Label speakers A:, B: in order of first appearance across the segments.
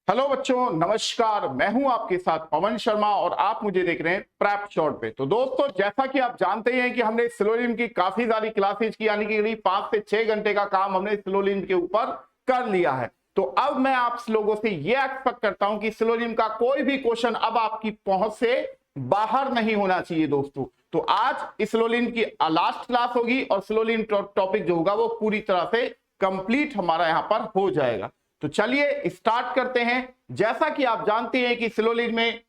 A: Hello बच्चों, नमस्कार। मैं हूं आपके साथ पवन शर्मा और आप मुझे देख रहे हैं प्रेप शॉर्ट पे। तो दोस्तों, जैसा कि आप जानते हैं कि हमने सिलोलिन की काफी सारी क्लासेज की, यानी कि 5 से 6 घंटे का काम हमने सिलोलिन के ऊपर कर लिया है। तो अब मैं आप लोगों से ये एक्सपेक्ट करता हूं कि सिलोलिन का कोई भी क्वेश्चन अब आपकी पहुंच से बाहर नहीं होना चाहिए दोस्तों। तो आज सिलोलिन की लास्ट क्लास होगी और सिलोलिन टॉपिक जो होगा वो पूरी तरह से कंप्लीट हमारा यहां पर हो जाएगा। तो चलिए स्टार्ट करते हैं। जैसा कि आप जानते हैं कि सिलोलिन में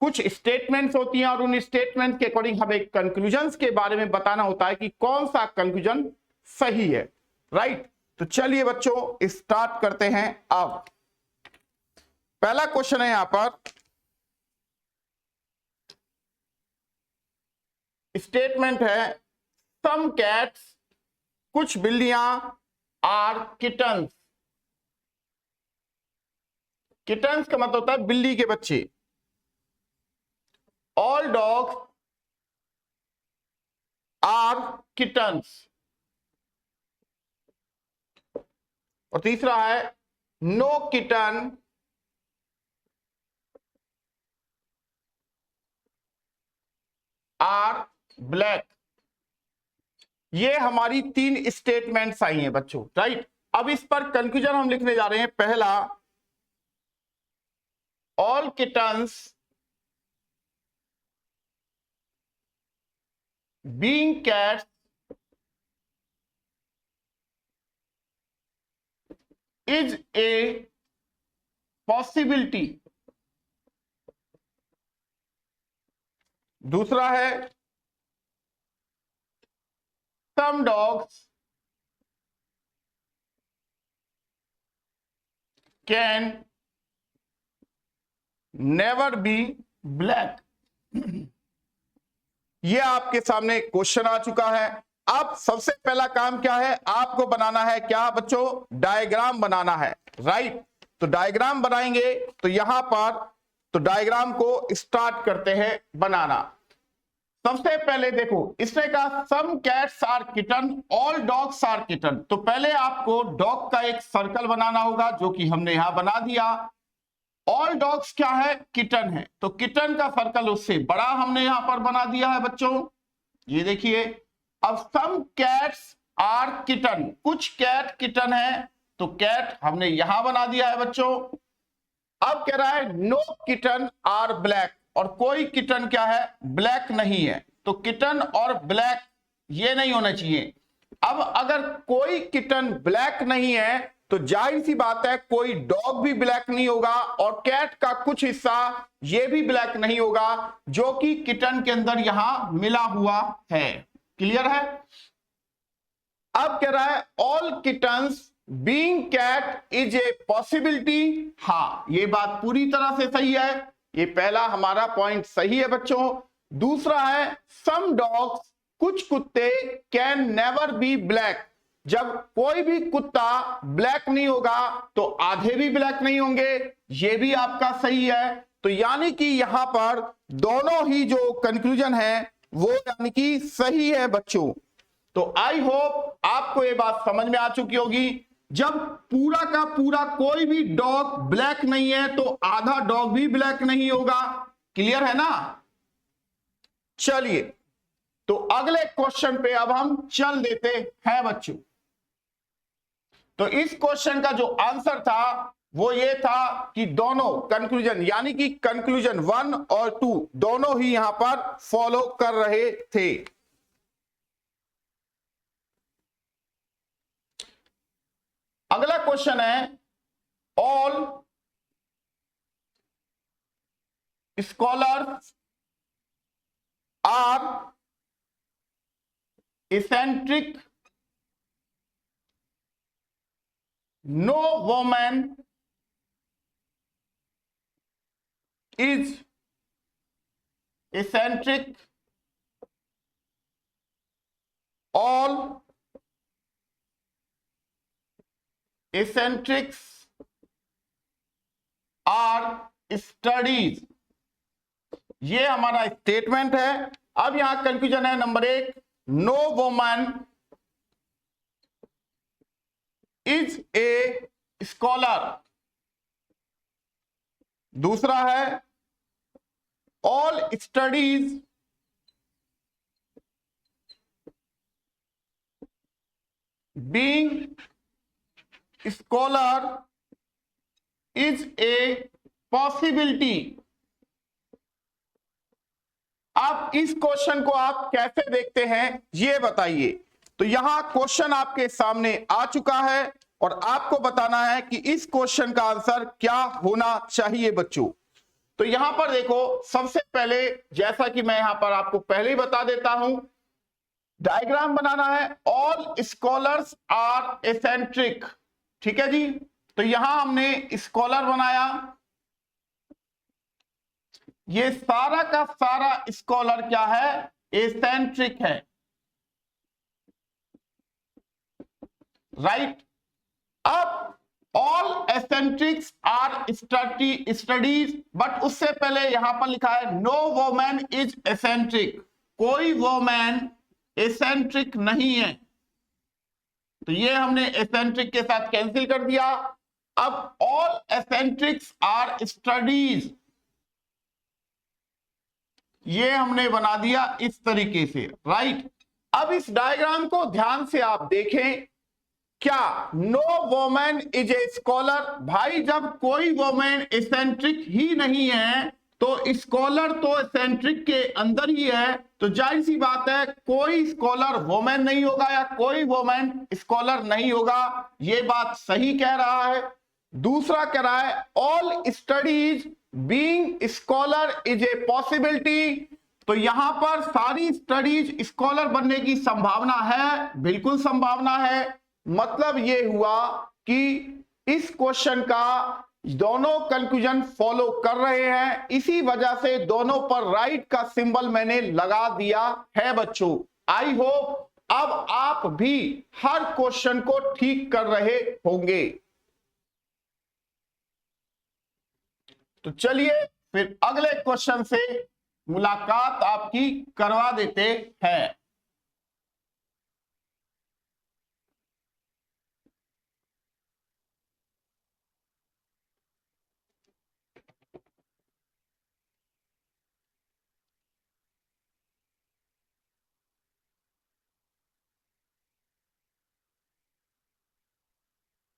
A: कुछ स्टेटमेंट्स होती हैं और उन स्टेटमेंट्स के अकॉर्डिंग हमें कंक्लूजन्स के बारे में बताना होता है कि कौन सा कंक्लूजन सही है, राइट। तो चलिए बच्चों स्टार्ट करते हैं। अब पहला क्वेश्चन है यहां पर, स्टेटमेंट है सम कैट्स, कुछ बिल्लियां, आर किटन्स। किटन्स का मतलब होता है बिल्ली के बच्चे। All dogs are kittens. और तीसरा है नो किटन आर ब्लैक। ये हमारी 3 स्टेटमेंट्स आई हैं बच्चों, राइट। अब इस पर कंक्लूजन हम लिखने जा रहे हैं। पहला, all kittens being cats is a possibility. दूसरा है some dogs can never be black. ये आपके सामने क्वेश्चन आ चुका है। अब सबसे पहला काम क्या है, आपको बनाना है क्या बच्चों, डायग्राम बनाना है, राइट। तो डायग्राम बनाएंगे। तो यहां पर तो डायग्राम को स्टार्ट करते हैं बनाना। सबसे पहले देखो, इसने कहा some cats are kitten, all dogs are kitten. तो पहले आपको डॉग का एक सर्कल बनाना होगा, जो कि हमने यहां बना दिया। ऑल डॉग्स क्या है, किटन है, तो किटन का सर्कल उससे बड़ा हमने यहां पर बना दिया है बच्चों। ये देखिए। अब सम कैट्स आर किटन, कुछ कैट किटन है, तो कैट हमने यहां बना दिया है बच्चों। अब कह रहा है नो किटन आर ब्लैक, और कोई किटन क्या है, ब्लैक नहीं है। तो किटन और ब्लैक ये नहीं होना चाहिए। अब अगर कोई किटन ब्लैक नहीं है तो जाहिर सी बात है कोई डॉग भी ब्लैक नहीं होगा, और कैट का कुछ हिस्सा ये भी ब्लैक नहीं होगा, जो कि किटन के अंदर यहां मिला हुआ है। क्लियर है। अब कह रहा है all kittens being cat is a possibility. हाँ, ये बात पूरी तरह से सही है। ये पहला हमारा पॉइंट सही है बच्चों। दूसरा है सम डॉग्स, कुछ कुत्ते, कैन नेवर बी ब्लैक। जब कोई भी कुत्ता ब्लैक नहीं होगा तो आधे भी ब्लैक नहीं होंगे, ये भी आपका सही है। तो यानी कि यहां पर दोनों ही जो कंक्लूजन है वो यानी कि सही है बच्चों। तो आई होप आपको ये बात समझ में आ चुकी होगी। जब पूरा का पूरा कोई भी डॉग ब्लैक नहीं है तो आधा डॉग भी ब्लैक नहीं होगा। क्लियर है ना। चलिए, तो अगले क्वेश्चन पे अब हम चल देते हैं बच्चों। तो इस क्वेश्चन का जो आंसर था वो ये था कि दोनों कंक्लूजन, यानी कि कंक्लूजन 1 और 2 दोनों ही यहां पर फॉलो कर रहे थे। अगला क्वेश्चन है all scholars are eccentric, no woman is eccentric, all eccentrics are studies। ये हमारा स्टेटमेंट है। अब यहां कंफ्यूजन है number 1, no woman is a scholar. दूसरा है all studies being scholar is a possibility. अब इस क्वेश्चन को आप कैसे देखते हैं ये बताइए। तो यहां क्वेश्चन आपके सामने आ चुका है और आपको बताना है कि इस क्वेश्चन का आंसर क्या होना चाहिए बच्चों। तो यहां पर देखो, सबसे पहले जैसा कि मैं यहां पर आपको पहले ही बता देता हूं, डायग्राम बनाना है ऑल स्कॉलर्स आर एसेंट्रिक। ठीक है जी, तो यहां हमने स्कॉलर बनाया, ये सारा का सारा स्कॉलर क्या है, एसेंट्रिक है, राइट। अब ऑल एसेंट्रिक्स आर स्टडीज, बट उससे पहले यहां पर लिखा है नो वोमैन इज एसेंट्रिक, कोई वोमैन एसेंट्रिक नहीं है, तो ये हमने एसेंट्रिक के साथ कैंसिल कर दिया। अब ऑल एसेंट्रिक्स आर स्टडीज, ये हमने बना दिया इस तरीके से, राइट। अब इस डायग्राम को ध्यान से आप देखें, क्या no woman is a scholar, भाई जब कोई वोमैन एसेंट्रिक ही नहीं है तो स्कॉलर तो एसेंट्रिक के अंदर ही है, तो जाहिर सी बात है कोई स्कॉलर वोमैन नहीं होगा या कोई वोमैन स्कॉलर नहीं होगा, ये बात सही कह रहा है। दूसरा कह रहा है all studies being scholar is a possibility, तो यहां पर सारी स्टडीज स्कॉलर बनने की संभावना है, बिल्कुल संभावना है। मतलब ये हुआ कि इस क्वेश्चन का दोनों कंक्लूजन फॉलो कर रहे हैं, इसी वजह से दोनों पर राइट का सिंबल मैंने लगा दिया है बच्चों। आई होप अब आप भी हर क्वेश्चन को ठीक कर रहे होंगे। तो चलिए फिर अगले क्वेश्चन से मुलाकात आपकी करवा देते हैं।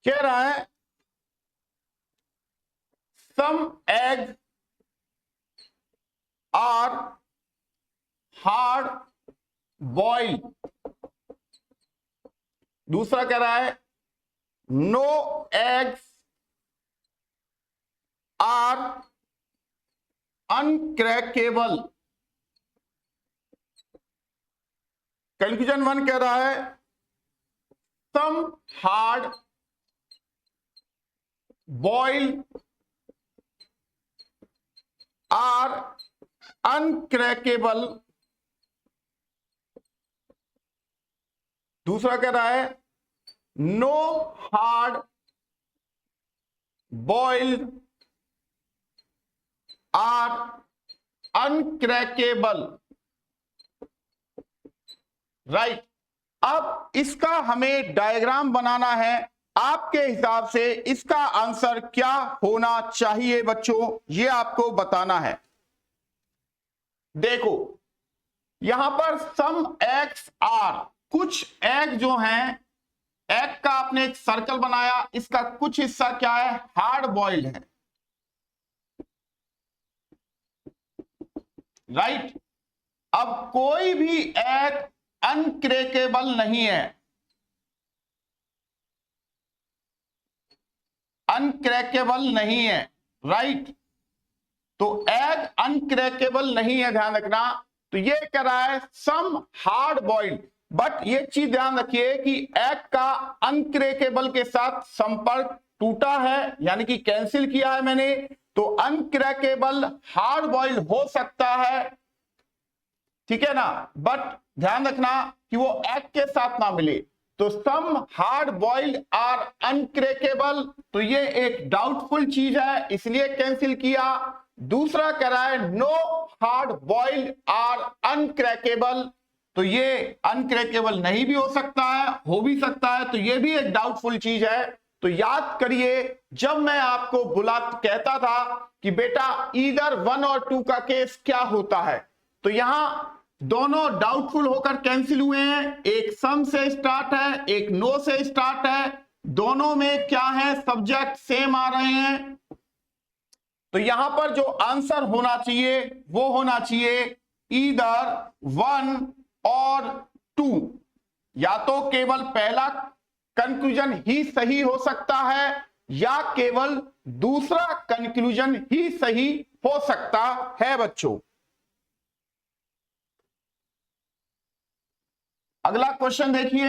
A: कह रहा है some eggs are hard boil, दूसरा कह रहा है no eggs are uncrackable. Conclusion one कह रहा है some hard boil are uncrackable, दूसरा कह रहा है no hard boiled are uncrackable, right. अब इसका हमें डायग्राम बनाना है, आपके हिसाब से इसका आंसर क्या होना चाहिए बच्चों, ये आपको बताना है। देखो यहां पर सम एक्स आर, कुछ एग जो हैं, एग का आपने एक सर्कल बनाया, इसका कुछ हिस्सा क्या है, हार्ड बॉइल्ड है, राइट। अब कोई भी एग अनक्रैकेबल नहीं है, अनक्रैकेबल नहीं है, राइट। तो एग अनक्रैकेबल नहीं है, ध्यान रखना। तो ये कह रहा है सम हार्ड बॉइल्ड, बट ये चीज ध्यान रखिए कि एग का अनक्रैकेबल के साथ संपर्क टूटा है, यानी कि कैंसिल किया है मैंने, तो अनक्रैकेबल हार्ड बॉइल्ड हो सकता है, ठीक है ना, बट ध्यान रखना कि वो एग के साथ ना मिले। तो सम हार्ड बॉइल्ड आर अनक्रैकेबल, तो ये एक डाउटफुल चीज है, इसलिए कैंसिल किया। दूसरा कह रहा है नो हार्ड बॉइल्ड आर अनक्रैकेबल, तो ये अनक्रैकेबल नहीं भी हो सकता है, हो भी सकता है, तो ये भी एक डाउटफुल चीज है, तो याद करिए, जब मैं आपको कहता था कि बेटा ईदर 1 और 2 का केस क्या होता है, तो यहां दोनों डाउटफुल होकर कैंसिल हुए हैं। एक सम से स्टार्ट है, एक नो से स्टार्ट है, दोनों में क्या है, सब्जेक्ट सेम आ रहे हैं। तो यहां पर जो आंसर होना चाहिए वो होना चाहिए ईदर 1 और 2। या तो केवल पहला कंक्लूजन ही सही हो सकता है या केवल दूसरा कंक्लूजन ही सही हो सकता है बच्चों। अगला क्वेश्चन देखिए,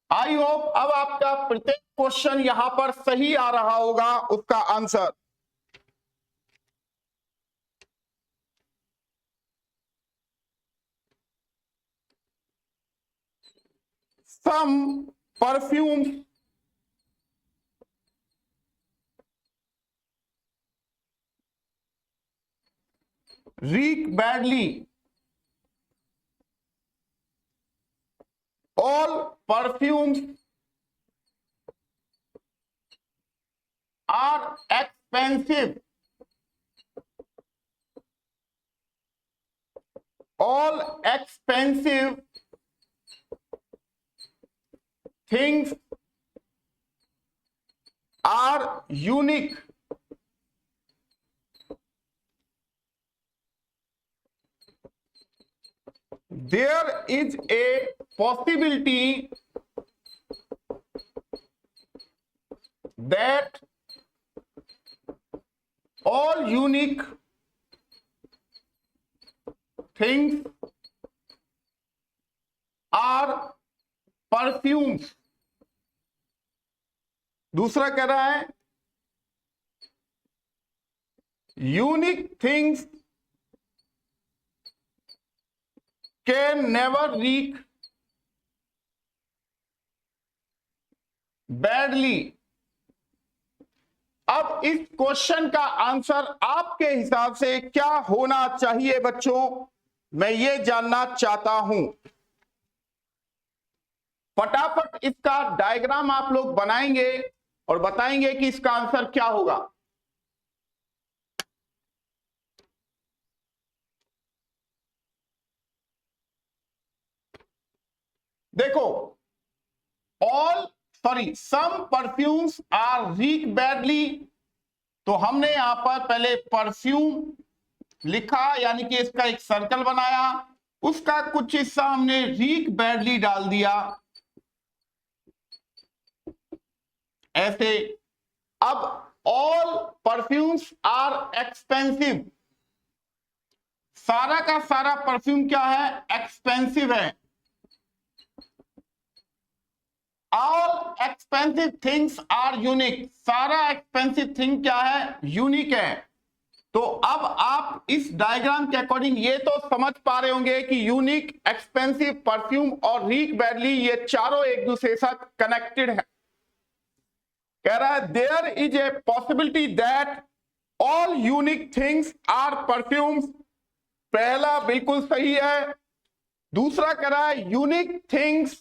A: आई होप अब आपका प्रत्येक क्वेश्चन यहां पर सही आ रहा होगा उसका answer. Some perfumes reek badly, all perfumes are expensive, all expensive things are unique, there is a possibility that all unique things are perfumes। दूसरा कह रहा है unique things can never rig badly. अब इस क्वेश्चन का answer आपके हिसाब से क्या होना चाहिए बच्चों, मैं ये जानना चाहता हूं। फटाफट इसका डायग्राम आप लोग बनाएंगे और बताएंगे कि इसका आंसर क्या होगा। देखो, सम परफ्यूम्स आर रीक बैडली, तो हमने यहां पर पहले परफ्यूम लिखा, यानी कि इसका एक सर्कल बनाया, उसका कुछ हिस्सा हमने रीक बैडली डाल दिया ऐसे। अब ऑल परफ्यूम्स आर एक्सपेंसिव, सारा का सारा परफ्यूम क्या है, एक्सपेंसिव है। All expensive things are unique, सारा एक्सपेंसिव थिंग क्या है, यूनिक है। तो अब आप इस डायग्राम के अकॉर्डिंग ये तो समझ पा रहे होंगे कि यूनिक, एक्सपेंसिव, परफ्यूम और रीक बैडली ये चारों एक दूसरे के साथ कनेक्टेड है। कह रहा है there is a possibility that all unique things are perfumes, पहला बिल्कुल सही है। दूसरा कह रहा है unique things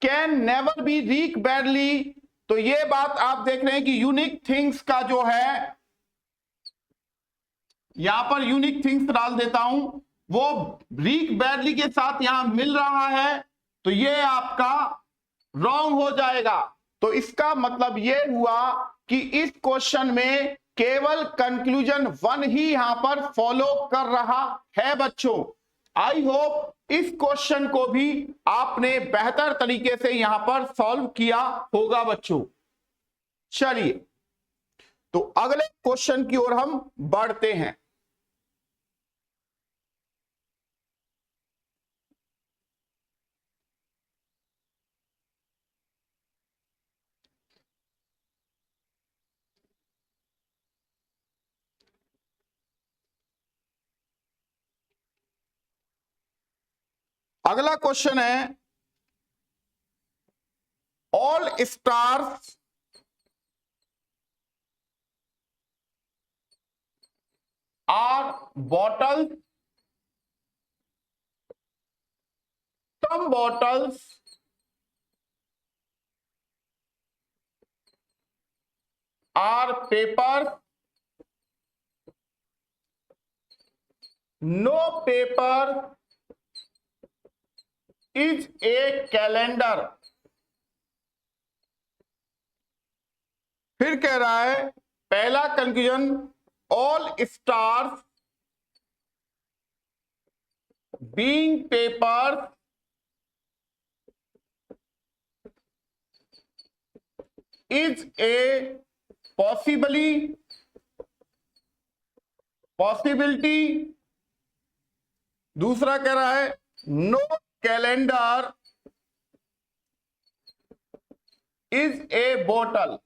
A: can never be reek badly, तो ये बात आप देख रहे हैं कि यूनिक थिंग्स का जो है, यहां पर यूनिक थिंग्स डाल देता हूं, वो रीक बैडली के साथ यहां मिल रहा है, तो ये आपका रॉन्ग हो जाएगा। तो इसका मतलब ये हुआ कि इस क्वेश्चन में केवल कंक्लूजन 1 ही यहां पर फॉलो कर रहा है बच्चों। आई होप इस क्वेश्चन को भी आपने बेहतर तरीके से यहां पर सॉल्व किया होगा बच्चों। चलिए, तो अगले क्वेश्चन की ओर हम बढ़ते हैं। अगला क्वेश्चन है all stars are bottles some bottles are paper, no paper is a calendar। फिर कह रहा है पहला conclusion, all stars being paper is a possibility. दूसरा कह रहा है no calendar is a bottle.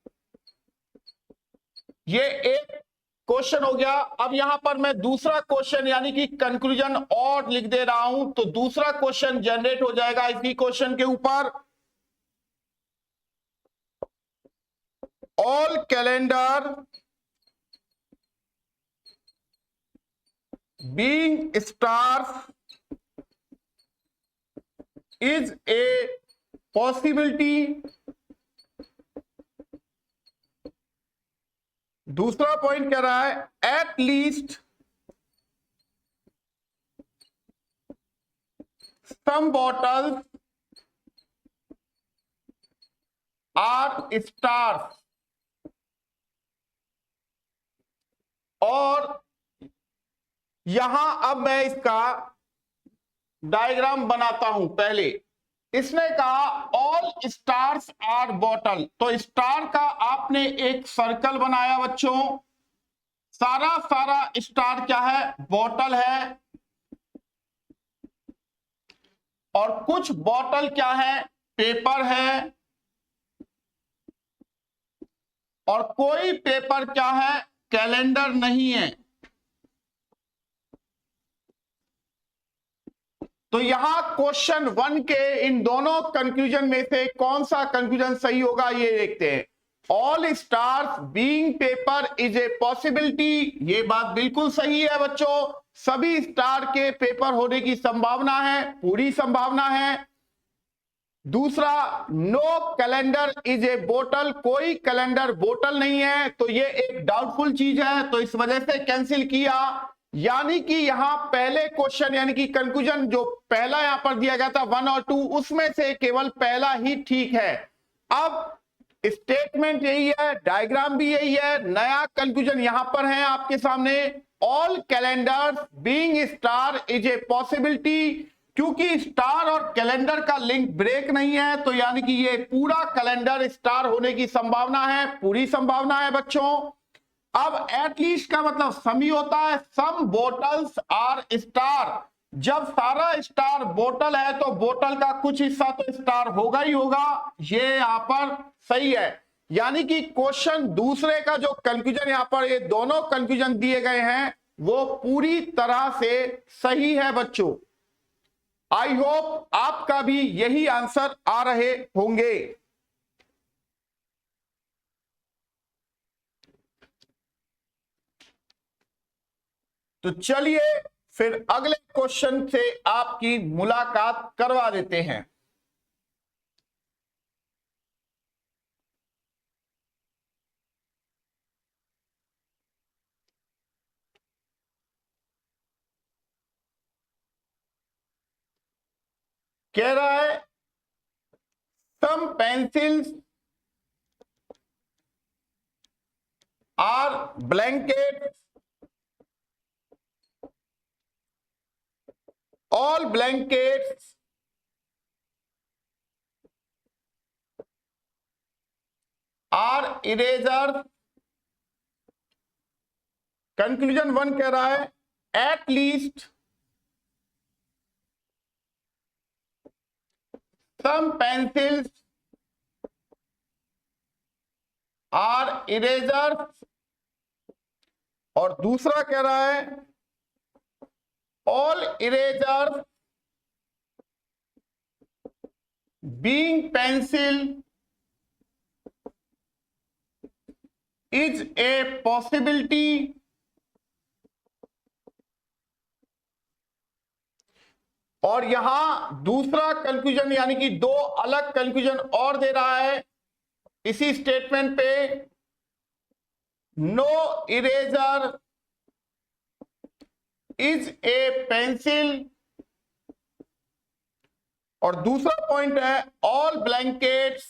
A: ये एक क्वेश्चन हो गया। अब यहां पर मैं दूसरा क्वेश्चन यानी कि कंक्लूजन और लिख दे रहा हूं, तो दूसरा क्वेश्चन जनरेट हो जाएगा इसी क्वेश्चन के ऊपर। All calendar being stars is a possibility. दूसरा पॉइंट कह रहा है at least some bottles are stars. और यहां अब मैं इसका डायग्राम बनाता हूं। पहले इसने कहा ऑल स्टार्स आर बॉटल, तो स्टार का आपने एक सर्कल बनाया बच्चों। सारा स्टार क्या है? बॉटल है। और कुछ बॉटल क्या है? पेपर है। और कोई पेपर क्या है? कैलेंडर नहीं है। तो यहां क्वेश्चन 1 के इन दोनों कंक्लूजन में से कौन सा कंक्लूजन सही होगा ये देखते हैं। All stars being paper is a possibility, ये बात बिल्कुल सही है बच्चों। सभी स्टार के पेपर होने की संभावना है, पूरी संभावना है। दूसरा, नो कैलेंडर इज ए बोतल, कोई कैलेंडर बोतल नहीं है, तो ये एक डाउटफुल चीज है, तो इस वजह से कैंसिल किया। यानी कि यहां पहले क्वेश्चन यानी कि कंक्लूजन जो पहला यहां पर दिया गया था 1 और 2, उसमें से केवल पहला ही ठीक है। अब स्टेटमेंट यही है, डायग्राम भी यही है, नया कंक्लूजन यहां पर है आपके सामने। All calendars being star is a possibility, क्योंकि स्टार और कैलेंडर का लिंक ब्रेक नहीं है, तो यानी कि ये पूरा कैलेंडर स्टार होने की संभावना है, पूरी संभावना है बच्चों। अब एटलीस्ट का मतलब सम ही होता है। सम बोटल्स आर स्टार, जब सारा स्टार बोतल है तो बोतल का कुछ हिस्सा तो स्टार होगा ही होगा। ये यहां पर सही है। यानी कि क्वेश्चन दूसरे का जो कंक्लूजन यहां पर ये दोनों कंक्लूजन दिए गए हैं वो पूरी तरह से सही है बच्चों। आई होप आपका भी यही आंसर आ रहे होंगे। तो चलिए फिर अगले क्वेश्चन से आपकी मुलाकात करवा देते हैं। कह रहा है some pencils are blanket, all blankets are erasers। Conclusion 1 कह रहा है at least some pencils are erasers। और दूसरा कह रहा है all erasers being pencil is a possibility। और यहां दूसरा कंक्लूजन यानी कि दो अलग कंक्लूजन और दे रहा है इसी स्टेटमेंट पे, no eraser is a pencil, और दूसरा पॉइंट है all blankets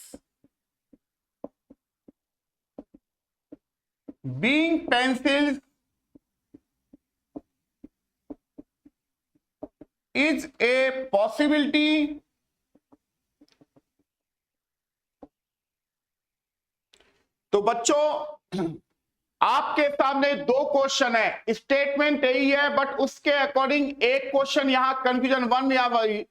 A: being pencils is a possibility. तो बच्चों आपके सामने दो क्वेश्चन है, स्टेटमेंट यही है बट उसके अकॉर्डिंग एक क्वेश्चन यहां कंफ्यूजन 1 या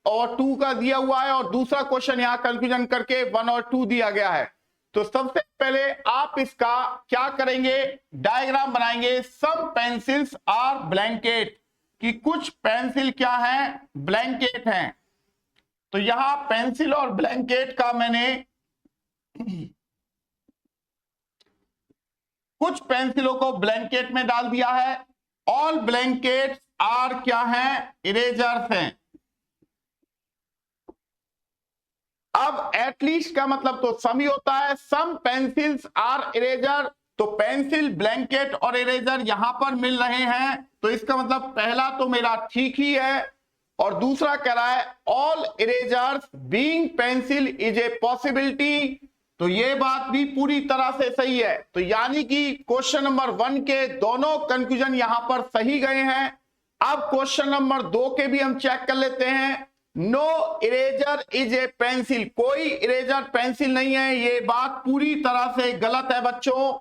A: और 2 का दिया हुआ है और दूसरा क्वेश्चन यहां कंफ्यूजन करके 1 और 2 दिया गया है। तो सबसे पहले आप इसका क्या करेंगे, डायग्राम बनाएंगे। सम पेंसिल्स आर ब्लैंकेट, कि कुछ पेंसिल क्या है, ब्लैंकेट हैं। तो यहां पेंसिल और ब्लैंकेट का मैंने कुछ पेंसिलों को ब्लैंकेट में डाल दिया है। ऑल ब्लैंकेट्स आर क्या हैं, इरेजर्स हैं। अब एटलीस्ट का मतलब तो सम ही होता है, सम पेंसिल्स आर इरेजर, तो पेंसिल, ब्लैंकेट और इरेजर यहां पर मिल रहे हैं, तो इसका मतलब पहला तो मेरा ठीक ही है। और दूसरा कह रहा है all erasers being pencil is a possibility, तो ये बात भी पूरी तरह से सही है। तो यानी कि क्वेश्चन नंबर 1 के दोनों कंक्लूजन यहां पर सही गए हैं। अब क्वेश्चन नंबर 2 के भी हम चेक कर लेते हैं। No eraser is a pencil, कोई इरेजर पेंसिल नहीं है, ये बात पूरी तरह से गलत है बच्चों,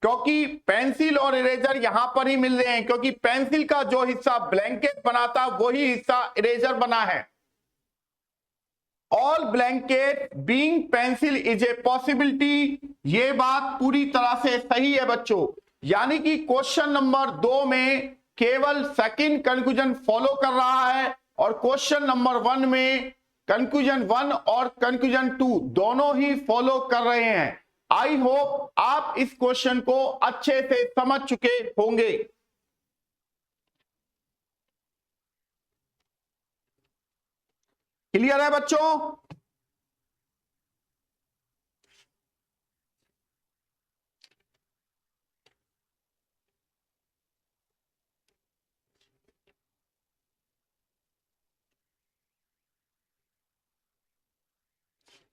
A: क्योंकि पेंसिल और इरेजर यहां पर ही मिल रहे हैं, क्योंकि पेंसिल का जो हिस्सा ब्लैंकेट बना था वही हिस्सा इरेजर बना है। All blanket being pencil is a possibility, ये बात पूरी तरह से सही है बच्चों। यानी कि क्वेश्चन नंबर 2 में केवल सेकंड कंक्लूजन फॉलो कर रहा है और क्वेश्चन नंबर 1 में कंक्लूजन 1 और कंक्लूजन 2 दोनों ही फॉलो कर रहे हैं। आई होप आप इस क्वेश्चन को अच्छे से समझ चुके होंगे। क्लियर है बच्चों?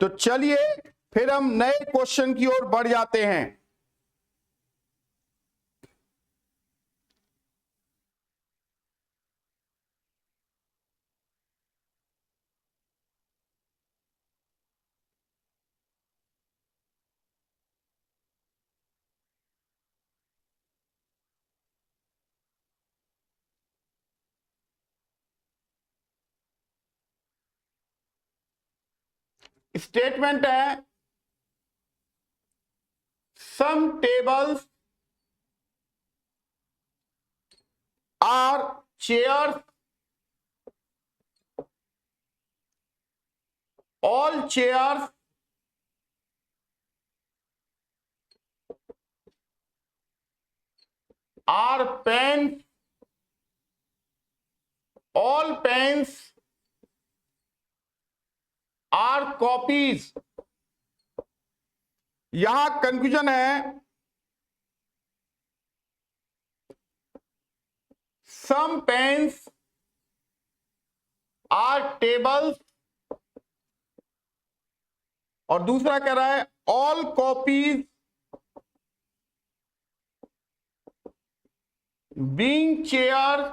A: तो चलिए फिर हम नए क्वेश्चन की ओर बढ़ जाते हैं। स्टेटमेंट है some tables are chairs, all chairs are pens, all pens are copies. यहां कंफ्यूजन है, सम पेन्स आर टेबल्स और दूसरा कह रहा है all copies being chair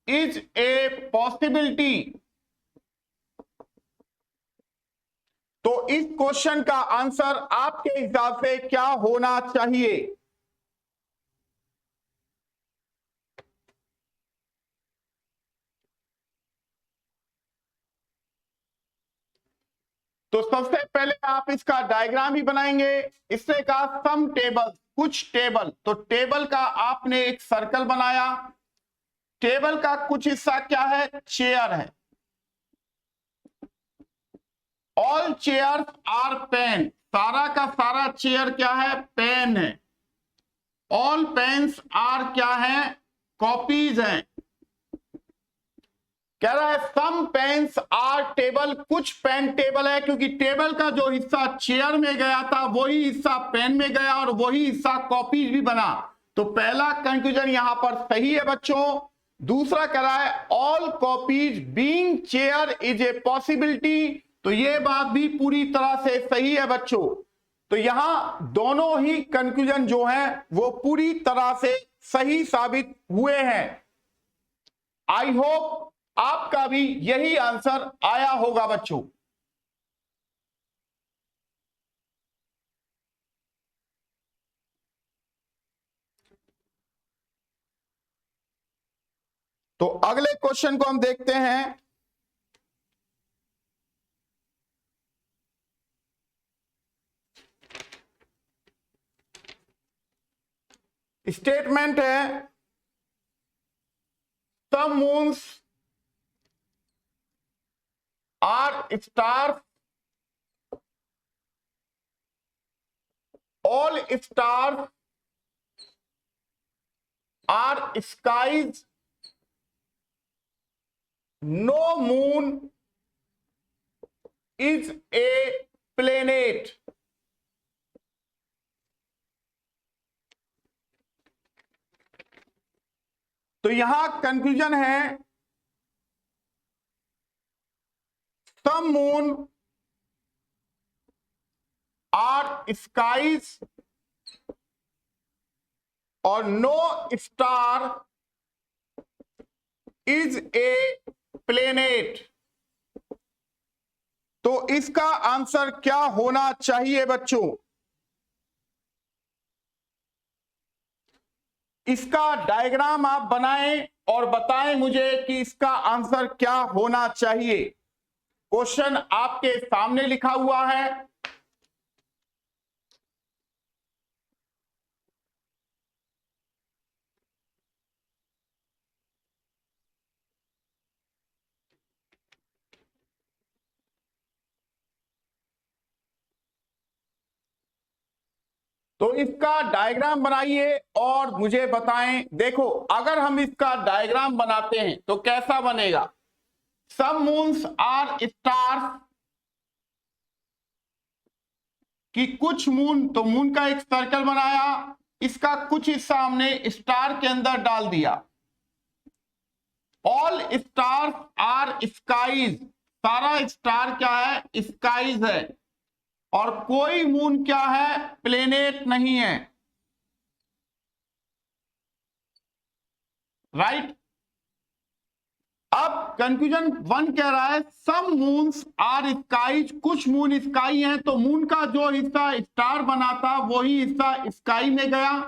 A: is a possibility. तो इस क्वेश्चन का आंसर आपके हिसाब से क्या होना चाहिए? तो सबसे पहले आप इसका डायग्राम ही बनाएंगे। इससे कहा सम टेबल, कुछ टेबल, तो टेबल का आपने एक सर्कल बनाया। टेबल का कुछ हिस्सा क्या है, चेयर है। ऑल चेयर आर पेन, सारा का सारा चेयर क्या है, पेन है। ऑल पेन्स आर क्या है, कॉपीज हैं। कह रहा है सम पेन्स आर टेबल, कुछ पेन टेबल है, क्योंकि टेबल का जो हिस्सा चेयर में गया था वही हिस्सा पेन में गया और वही हिस्सा कॉपीज भी बना। तो पहला कंक्लूजन यहां पर सही है बच्चों। दूसरा कह रहा है all copies being chair is a possibility, तो यह बात भी पूरी तरह से सही है बच्चों। तो यहां दोनों ही कंक्लूजन जो हैं वो पूरी तरह से सही साबित हुए हैं। आई होप आपका भी यही आंसर आया होगा बच्चों। तो अगले क्वेश्चन को हम देखते हैं। स्टेटमेंट है some moons are stars, all stars are skies, no moon is a planet। तो यहां कंक्लूजन है सम मून आर स्काइज और no star is a planet. तो इसका आंसर क्या होना चाहिए बच्चों? इसका डायग्राम आप बनाएं और बताएं मुझे कि इसका आंसर क्या होना चाहिए। क्वेश्चन आपके सामने लिखा हुआ है। तो इसका डायग्राम बनाइए और मुझे बताएं। देखो अगर हम इसका डायग्राम बनाते हैं तो कैसा बनेगा? सम मून्स आर स्टार्स, कि कुछ मून, तो मून का एक सर्कल बनाया, इसका कुछ हिस्सा हमने स्टार के अंदर डाल दिया। ऑल स्टार्स आर स्काईज, सारा स्टार क्या है? स्काईज है। और कोई मून क्या है? प्लेनेट नहीं है। राइट। अब कंफ्यूजन 1 कह रहा है सम मून्स आर स्काईज, कुछ मून स्काई हैं, तो मून का जो हिस्सा स्टार बना था वही हिस्सा स्काई में गया।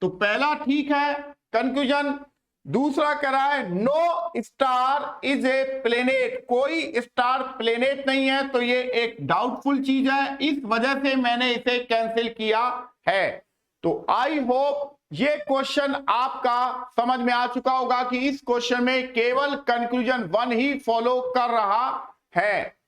A: तो पहला ठीक है कंफ्यूजन। दूसरा कह रहा है no star is a planet, कोई स्टार प्लेनेट नहीं है, तो ये एक डाउटफुल चीज है, इस वजह से मैंने इसे कैंसिल किया है। तो आई होप ये क्वेश्चन आपका समझ में आ चुका होगा कि इस क्वेश्चन में केवल कंक्लूजन 1 ही फॉलो कर रहा है।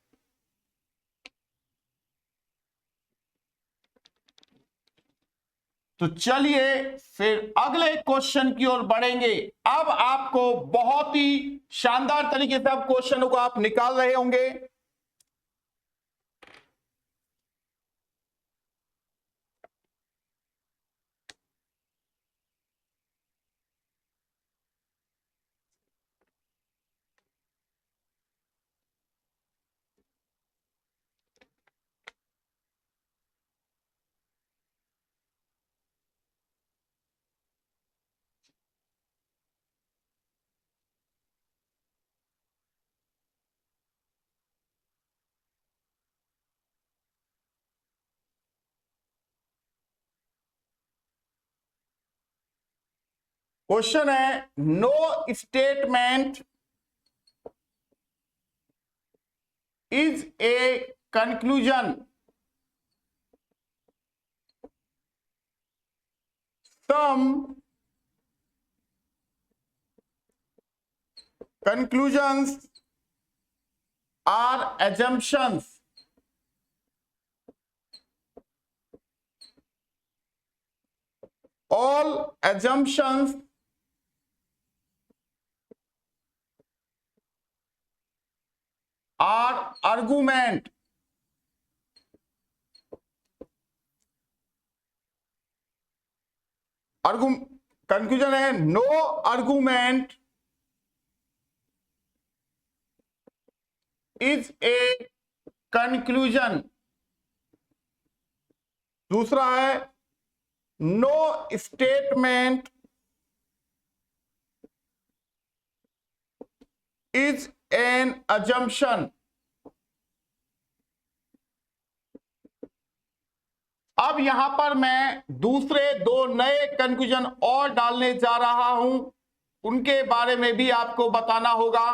A: तो चलिए फिर अगले क्वेश्चन की ओर बढ़ेंगे। अब आपको बहुत ही शानदार तरीके से अब क्वेश्चनों को आप निकाल रहे होंगे। क्वेश्चन है no statement is a conclusion, some conclusions are assumptions, all assumptions are argument, conclusion है no argument is a conclusion. दूसरा है no statement is an assumption. अब यहां पर मैं दूसरे दो नए कंक्लूजन और डालने जा रहा हूं, उनके बारे में भी आपको बताना होगा।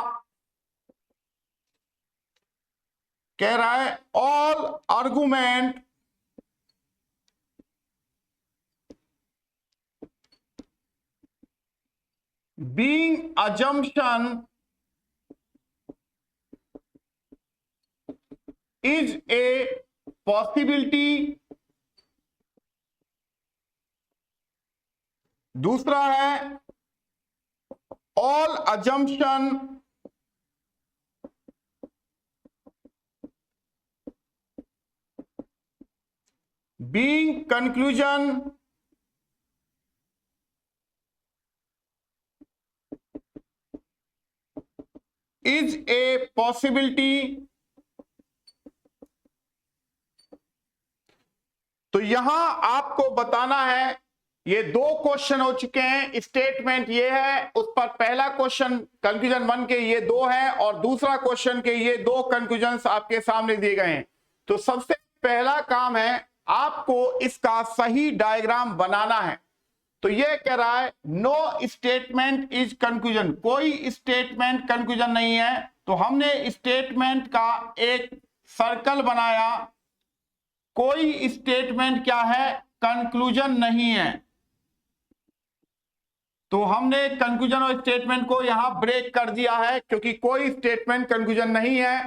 A: कह रहा है all argument being assumption is a possibility। दूसरा है all assumption being conclusion is a possibility। तो यहां आपको बताना है, ये दो क्वेश्चन हो चुके हैं। स्टेटमेंट ये है, उस पर पहला क्वेश्चन कंक्लूजन 1 के ये दो है और दूसरा क्वेश्चन के ये दो कंक्लूजन्स आपके सामने दिए गए हैं। तो सबसे पहला काम है आपको इसका सही डायग्राम बनाना है। तो ये कह रहा है नो स्टेटमेंट इज कंक्लूजन, कोई स्टेटमेंट कंक्लूजन नहीं है। तो हमने स्टेटमेंट का एक सर्कल बनाया, कोई स्टेटमेंट क्या है, कंक्लूजन नहीं है। तो हमने कंक्लूजन और स्टेटमेंट को यहां ब्रेक कर दिया है, क्योंकि कोई स्टेटमेंट कंक्लूजन नहीं है।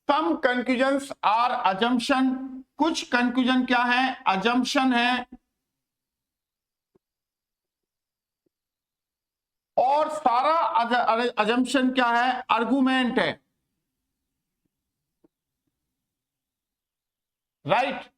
A: सम कंक्लूजन्स आर अजम्पशन, कुछ कंक्लूजन क्या है, अजम्पशन है। और सारा अजम्पशन क्या है, आर्गुमेंट है। राइट।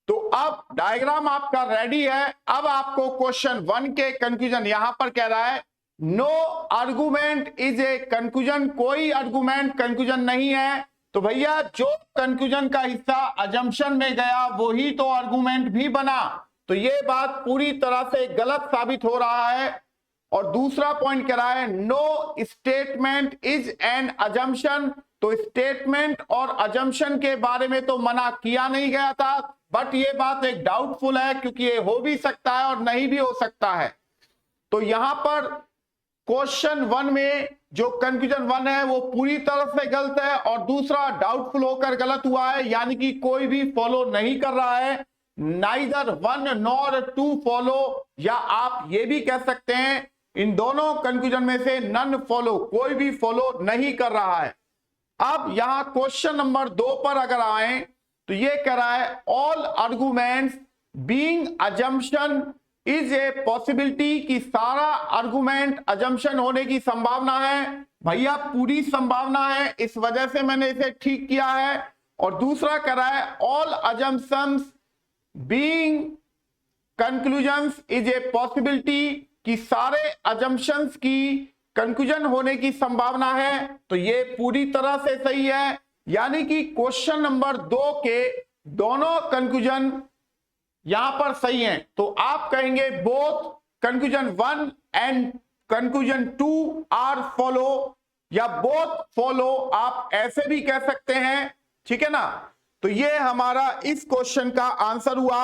A: तो अब डायग्राम आपका रेडी है। अब आपको क्वेश्चन 1 के कंक्लूजन, यहां पर कह रहा है no argument is a conclusion, कोई आर्गुमेंट कंक्लूजन नहीं है। तो भैया जो कंक्लूजन का हिस्सा अजम्पशन में गया वही तो आर्गुमेंट भी बना। तो ये बात पूरी तरह से गलत साबित हो रहा है। और दूसरा पॉइंट कह रहा है no statement is an assumption. तो स्टेटमेंट और अजम्पशन के बारे में तो मना किया नहीं गया था, बट ये बात एक डाउटफुल है, क्योंकि ये हो भी सकता है और नहीं भी हो सकता है। तो यहां पर क्वेश्चन 1 में जो कंक्लूजन 1 है वो पूरी तरह से गलत है, और दूसरा डाउटफुल होकर गलत हुआ है, यानी कि कोई भी फॉलो नहीं कर रहा है। नाइदर 1 नॉर 2 फॉलो, या आप ये भी कह सकते हैं इन दोनों कंक्लूजन में से नन फॉलो, कोई भी फॉलो नहीं कर रहा है। अब यहां क्वेश्चन नंबर 2 पर अगर आए तो ये कह रहा है all arguments being assumption is a possibility, कि सारा आर्गुमेंट अजम्पशन होने की संभावना है। भैया पूरी संभावना है, इस वजह से मैंने इसे ठीक किया है। और दूसरा कह रहा है all assumptions being conclusions is a possibility, कि सारे अजम्पशंस की कंक्लूजन होने की संभावना है। तो ये पूरी तरह से सही है, यानी कि क्वेश्चन नंबर 2 के दोनों कंक्लूजन यहां पर सही हैं। तो आप कहेंगे both conclusion 1 and conclusion 2 are follow, या बोथ फॉलो, आप ऐसे भी कह सकते हैं। ठीक है ना। तो ये हमारा इस क्वेश्चन का आंसर हुआ।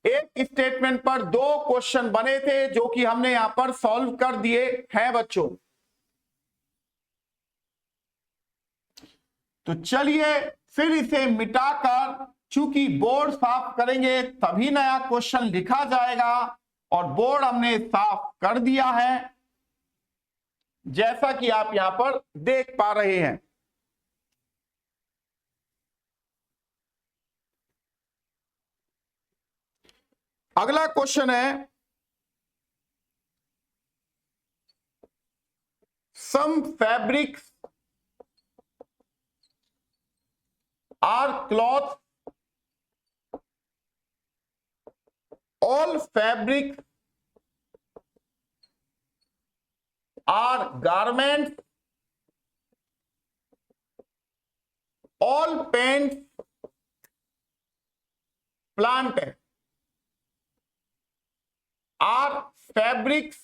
A: एक स्टेटमेंट पर 2 क्वेश्चन बने थे जो कि हमने यहां पर सॉल्व कर दिए हैं बच्चों। तो चलिए फिर इसे मिटाकर, चूंकि बोर्ड साफ करेंगे तभी नया क्वेश्चन लिखा जाएगा, और बोर्ड हमने साफ कर दिया है जैसा कि आप यहां पर देख पा रहे हैं। अगला क्वेश्चन है some fabrics are cloth, all fabric are garment, all pant plant are fabrics.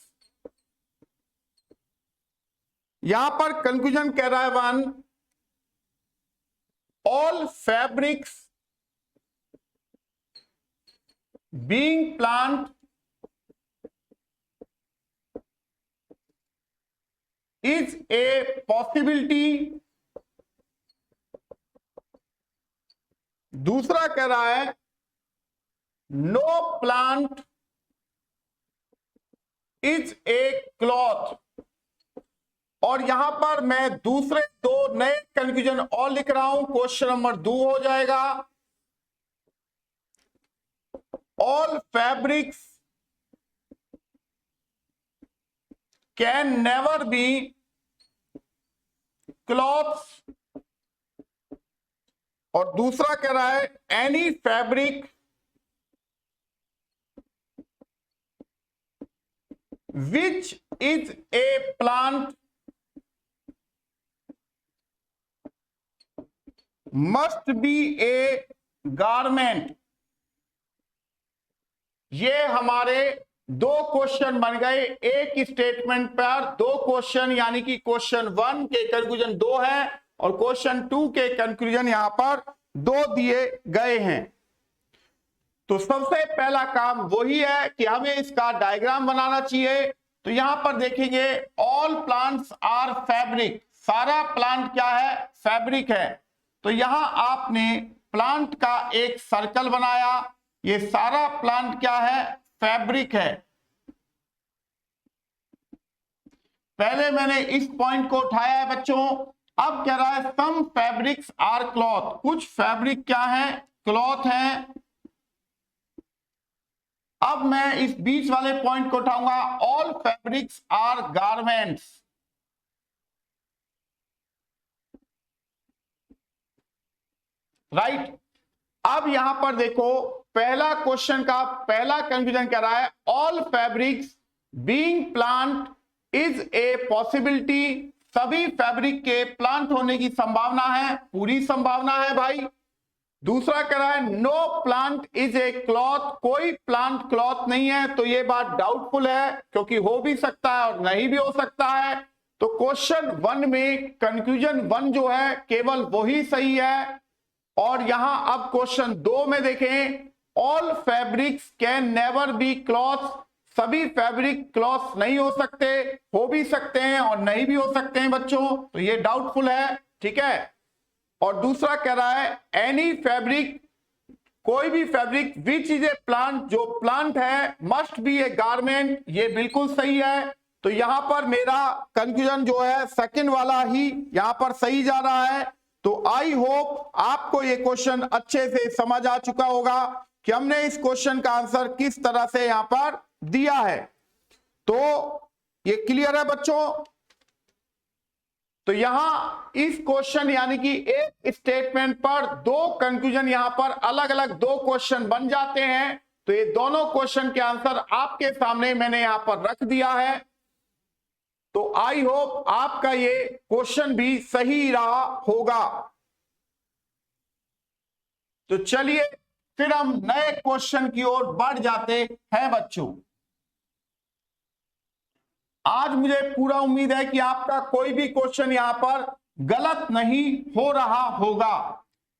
A: यहां पर कंक्लूजन कह रहा है 1, all fabrics being plant is a possibility. दूसरा कह रहा है no plant is a cloth. और यहां पर मैं दूसरे 2 नए कंफ्यूजन और लिख रहा हूं, क्वेश्चन नंबर 2 हो जाएगा, all fabrics can never B clothes. और दूसरा कह रहा है any fabric which is a plant must be A garment. ये हमारे 2 क्वेश्चन बन गए एक स्टेटमेंट पर, 2 क्वेश्चन, यानी कि क्वेश्चन 1 के कंक्लूजन 2 है और क्वेश्चन 2 के कंक्लूजन यहां पर 2 दिए गए हैं। तो सबसे पहला काम वही है कि हमें इसका डायग्राम बनाना चाहिए। तो यहां पर देखेंगे ऑल प्लांट्स आर फैब्रिक, सारा प्लांट क्या है, फैब्रिक है। तो यहां आपने प्लांट का एक सर्कल बनाया, ये सारा प्लांट क्या है, फैब्रिक है। पहले मैंने इस पॉइंट को उठाया है बच्चों। अब कह रहा है सम फैब्रिक्स आर क्लॉथ, कुछ फैब्रिक क्या है, क्लॉथ है। अब मैं इस बीच वाले पॉइंट को उठाऊंगा, all fabrics are garments. Right. अब यहां पर देखो पहला क्वेश्चन का पहला कंफ्यूजन कह रहा है all fabrics being plant is a possibility. सभी फैब्रिक के प्लांट होने की संभावना है, पूरी संभावना है भाई। दूसरा कह रहा है no plant is a cloth, कोई प्लांट क्लॉथ नहीं है। तो ये बात डाउटफुल है, क्योंकि हो भी सकता है और नहीं भी हो सकता है। तो क्वेश्चन 1 में कंक्लूजन 1 जो है केवल वही सही है। और यहां अब क्वेश्चन 2 में देखें, all fabrics can never B cloth, सभी फैब्रिक क्लॉथ नहीं हो सकते, हो भी सकते हैं और नहीं भी हो सकते हैं बच्चों। तो ये डाउटफुल है, ठीक है। और दूसरा कह रहा है एनी फैब्रिक, कोई भी fabric which is a plant, जो प्लांट है, मस्ट बी ए गारमेंट, ये बिल्कुल सही है। तो यहां पर मेरा कंफ्यूजन जो है सेकंड वाला ही यहां पर सही जा रहा है। तो आई होप आपको ये क्वेश्चन अच्छे से समझ आ चुका होगा कि हमने इस क्वेश्चन का आंसर किस तरह से यहां पर दिया है। तो ये क्लियर है बच्चों। तो यहां इस क्वेश्चन यानी कि एक स्टेटमेंट पर 2 कंक्लूजन, यहां पर अलग अलग 2 क्वेश्चन बन जाते हैं। तो ये दोनों क्वेश्चन के आंसर आपके सामने मैंने यहां पर रख दिया है। तो आई होप आपका ये क्वेश्चन भी सही रहा होगा। तो चलिए फिर हम नए क्वेश्चन की ओर बढ़ जाते हैं बच्चों। आज मुझे पूरा उम्मीद है कि आपका कोई भी क्वेश्चन यहां पर गलत नहीं हो रहा होगा,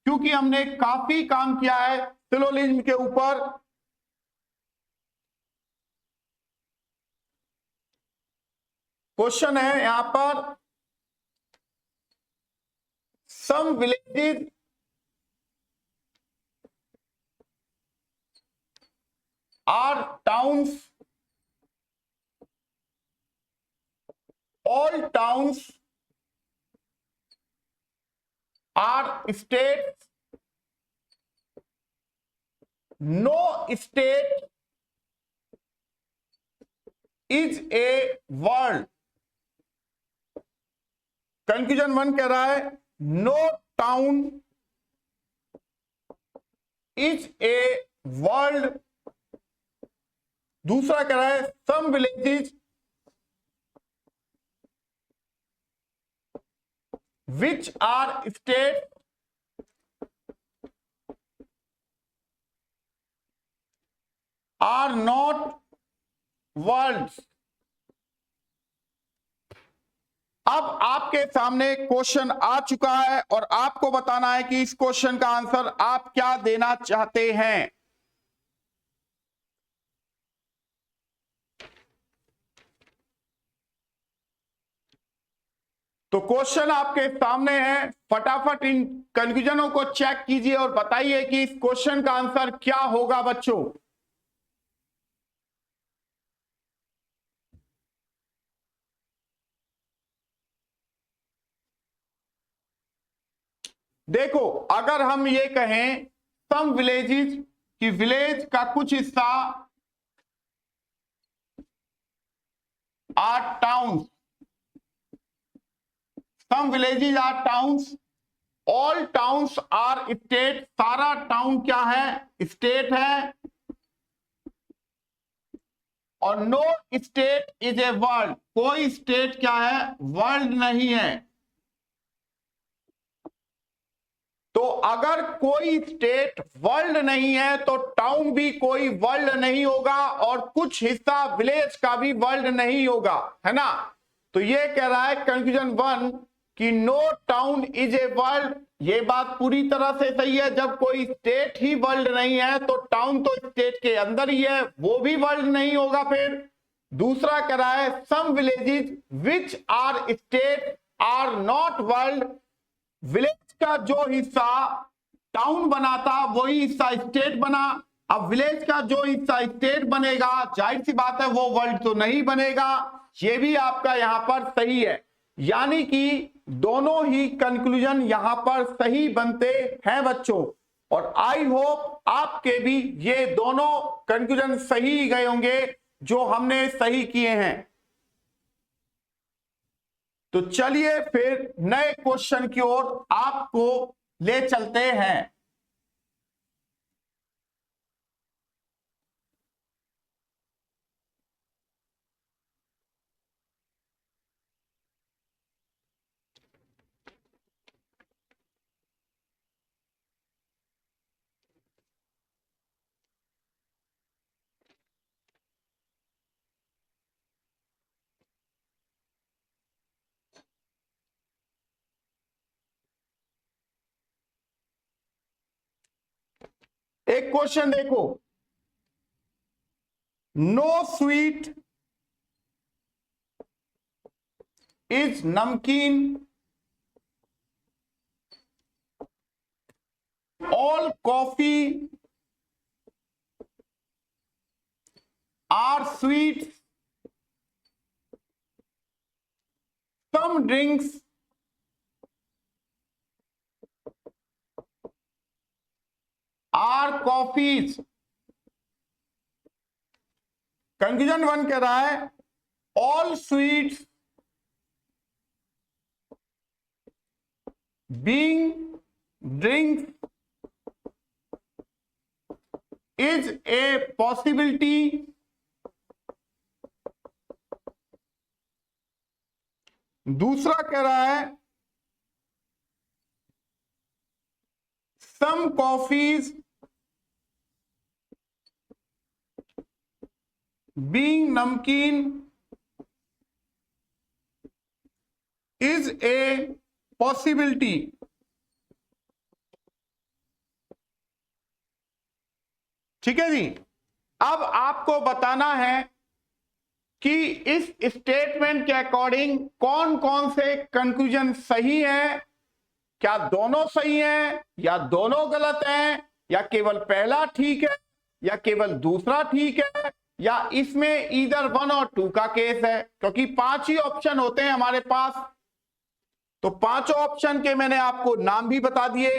A: क्योंकि हमने काफी काम किया है सिलोजिज्म के ऊपर। क्वेश्चन है यहां पर some villages are towns, all towns are states, no state is a world। Conclusion 1 कह रहा है no town is a world, दूसरा कह रहा है some villages which are state are not worlds. अब आपके सामने क्वेश्चन आ चुका है और आपको बताना है कि इस क्वेश्चन का आंसर आप क्या देना चाहते हैं। तो क्वेश्चन आपके सामने है, फटाफट इन कंफ्यूजनों को चेक कीजिए और बताइए कि इस क्वेश्चन का आंसर क्या होगा बच्चों। देखो, अगर हम ये कहें सम विलेजेस कि विलेज का कुछ हिस्सा are towns, some villages are towns, all towns are state, सारा टाउन क्या है, स्टेट है, और no state is a world, कोई स्टेट क्या है, वर्ल्ड नहीं है। तो अगर कोई स्टेट वर्ल्ड नहीं है तो टाउन भी कोई वर्ल्ड नहीं होगा और कुछ हिस्सा विलेज का भी वर्ल्ड नहीं होगा, है ना। तो ये कह रहा है कंफ्यूजन 1 कि no town is a world, ये बात पूरी तरह से सही है। जब कोई स्टेट ही वर्ल्ड नहीं है तो टाउन तो स्टेट के अंदर ही है, वो भी वर्ल्ड नहीं होगा। फिर दूसरा कह रहा है some villages which are state are not world, village का जो हिस्सा टाउन बना था वही हिस्सा स्टेट बना। अब विलेज का जो हिस्सा स्टेट बनेगा, जाहिर सी बात है वो वर्ल्ड तो नहीं बनेगा। ये भी आपका यहां पर सही है, यानी कि दोनों ही कंक्लूजन यहां पर सही बनते हैं बच्चों। और आई होप आपके भी ये दोनों कंक्लूजन सही गए होंगे जो हमने सही किए हैं। तो चलिए फिर नए क्वेश्चन की ओर आपको ले चलते हैं। एक क्वेश्चन देखो, no sweet is namkeen, all coffee are sweet, some drinks are coffees. Conclusion 1 कह रहा है all sweets being drinks is a possibility, दूसरा कह रहा है some coffees being namkeen is a possibility. ठीक है जी। अब आपको बताना है कि इस स्टेटमेंट के अकॉर्डिंग कौन कौन से कंक्लूजन सही है, क्या दोनों सही हैं या दोनों गलत हैं, या केवल पहला ठीक है या केवल दूसरा ठीक है, या इसमें ईदर 1 और 2 का केस है, क्योंकि 5 ही ऑप्शन होते हैं हमारे पास। तो 5 ऑप्शन के मैंने आपको नाम भी बता दिए।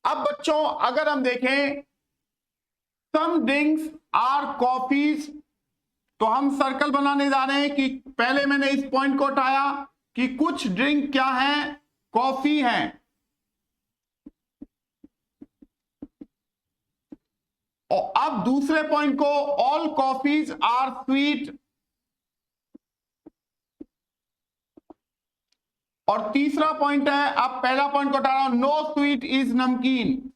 A: अब बच्चों अगर हम देखें सम ड्रिंक्स आर कॉफीज, तो हम सर्कल बनाने जा रहे हैं कि पहले मैंने इस पॉइंट को उठाया कि कुछ ड्रिंक क्या है, कॉफी है। और अब दूसरे पॉइंट को, ऑल कॉफीज आर स्वीट, और तीसरा पॉइंट है, अब पहला पॉइंट को हटा रहा हूं, नो स्वीट इज नमकीन।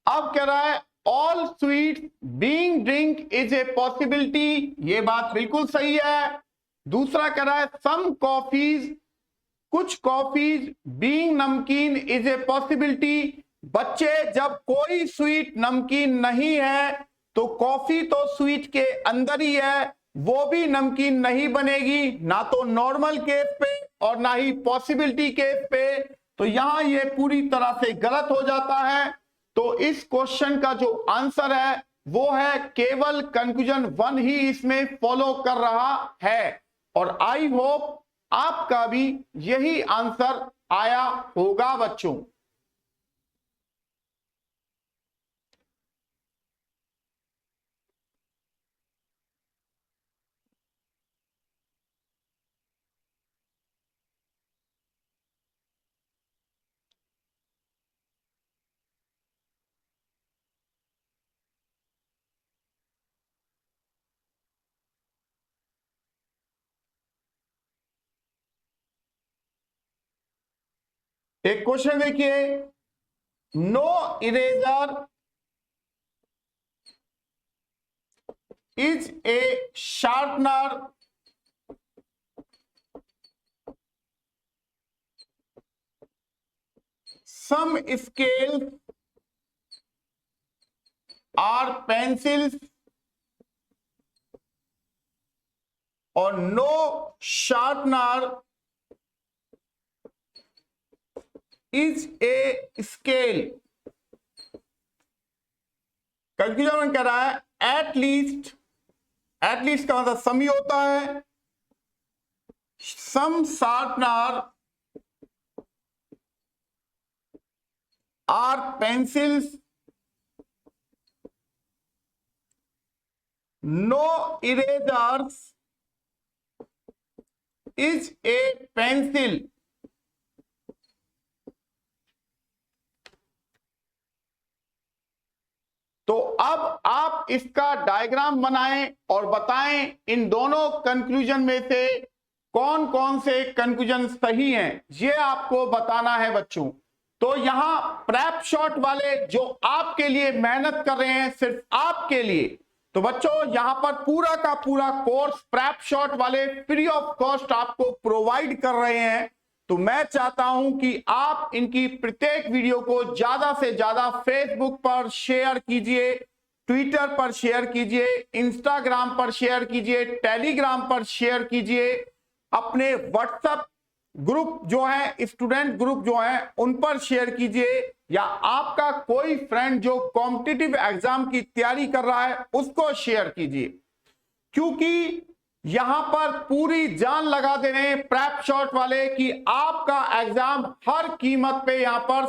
A: अब कह रहा है all sweet being drink is a possibility, ये बात बिल्कुल सही है। दूसरा कह रहा है सम कॉफीज, कुछ coffees being namkeen is a possibility. बच्चे, जब कोई स्वीट नमकीन नहीं है तो कॉफी तो स्वीट के अंदर ही है, वो भी नमकीन नहीं बनेगी, ना तो नॉर्मल केस पे और ना ही पॉसिबिलिटी केस पे। तो यहां ये पूरी तरह से गलत हो जाता है। तो इस क्वेश्चन का जो आंसर है वो है केवल कंक्लूजन 1 ही इसमें फॉलो कर रहा है। और आई होप आपका भी यही आंसर आया होगा बच्चों। एक क्वेश्चन देखिए, no eraser is a sharpener some scales are pencils और no sharpener is a scale. Conclusion कह रहा है एटलीस्ट का मतलब सम ही होता है, some sharpener are pencils, no erasers is a pencil. तो अब आप इसका डायग्राम बनाएं और बताएं इन दोनों कंक्लूजन में से कौन कौन से कंक्लूजन सही हैं, ये आपको बताना है बच्चों। तो यहां प्रेप शॉट वाले जो आपके लिए मेहनत कर रहे हैं, सिर्फ आपके लिए, तो बच्चों यहां पर पूरा का पूरा कोर्स प्रेप शॉट वाले फ्री ऑफ कॉस्ट आपको प्रोवाइड कर रहे हैं। तो मैं चाहता हूं कि आप इनकी प्रत्येक वीडियो को ज्यादा से ज्यादा फेसबुक पर शेयर कीजिए, ट्विटर पर शेयर कीजिए, इंस्टाग्राम पर शेयर कीजिए, टेलीग्राम पर शेयर कीजिए, अपने व्हाट्सएप ग्रुप जो है, स्टूडेंट ग्रुप जो है, उन पर शेयर कीजिए, या आपका कोई फ्रेंड जो कॉम्पिटिटिव एग्जाम की तैयारी कर रहा है उसको शेयर कीजिए। क्योंकि यहां पर पूरी जान लगा दे रहे हैं प्रेप शॉट वाले कि आपका एग्जाम हर कीमत पे यहां पर